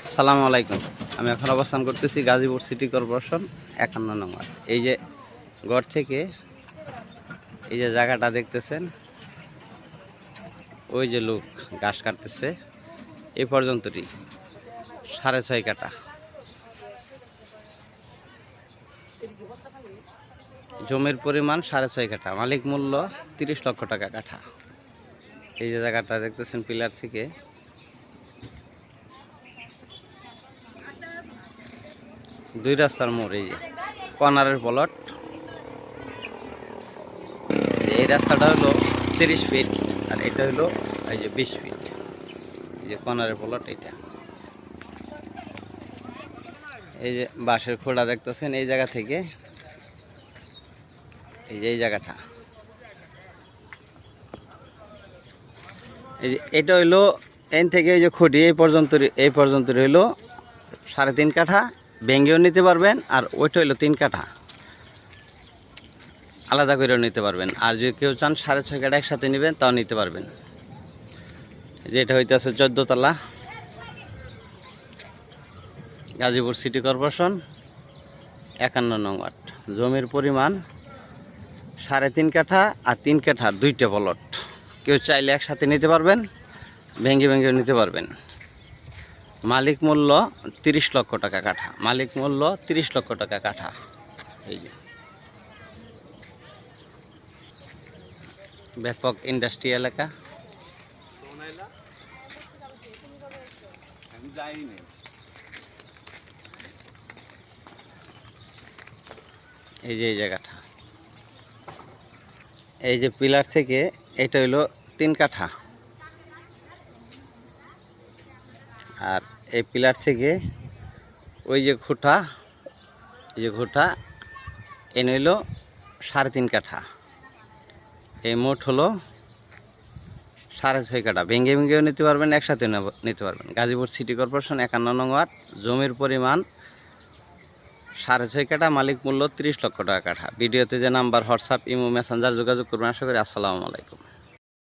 আসসালামু আলাইকুম। আমি এখন অবস্থান করতেছি গাজীপুর সিটি কর্পোরেশন ৫১ নম্বর। এই যে ঘর থেকে এই যে জায়গাটা দেখতেছেন, ওই যে লোক ঘাস কাটতেছে, এই পর্যন্তটি ৬.৫ কাঠা জমির পরিমাণ, ৬.৫ কাঠা, মালিক মূল্য ৩০ লক্ষ টাকা কাঠা। এই যে জায়গাটা দেখতেছেন পিলার থেকে দুই রাস্তার মোড়, এই যে কর্নারের প্লট। এই রাস্তাটা হলো ৩০ ফিট আর এটা হলো এই যে ২০ ফিট। এই যে কর্নারের প্লট এটা। এই যে বাঁশের খোড়া দেখতেছেন, এই জায়গা থেকে এই যে এই জায়গাটা, এই যে এটা হইলো এন থেকে এই যে খুঁটি এই পর্যন্ত হইলো ৩.৫ কাঠা। ভেঙ্গেও নিতে পারবেন, আর ওইটা হইলো ৩ কাঠা আলাদা করেও নিতে পারবেন। আর যদি কেউ চান ৬.৫ কাঠা একসাথে নেবেন তাও নিতে পারবেন। যেটা হইতেছে ১৪ তলা, গাজীপুর সিটি কর্পোরেশন ৫১ নং ওয়ার্ড। জমির পরিমাণ ৩.৫ কাঠা আর ৩ কাঠার ২টা প্লট। কেউ চাইলে একসাথে নিতে পারবেন, ভেঙেও নিতে পারবেন। মালিক মূল্য ৩০ লক্ষ টাকা কাঠা। মালিক মূল্য ৩০ লক্ষ টাকা কাঠা। এই যে ব্যাপক ইন্ডাস্ট্রি এলাকা। এই যে এই জায়গাটা, এই যে পিলার থেকে এটা হইলো ৩ কাঠা, আর এই পিলার থেকে ওই যে খুঁটা, এই যে খুঁটা এনে হইলো ৩.৫ কাঠা। এই মোট হলো ৬.৫ কাঠা। ভেঙেও নিতে পারবেন, একসাথে নিতে পারবেন। গাজীপুর সিটি কর্পোরেশন ৫১ নং ওয়ার্ড। জমির পরিমাণ ৬.৫ কাঠা, মালিক মূল্য ৩০ লক্ষ টাকা কাঠা। ভিডিওতে যে নাম্বার, হোয়াটসঅ্যাপ, ইমো, মেসেঞ্জার যোগাযোগ করবেন। আশা করি। আসসালামু আলাইকুম।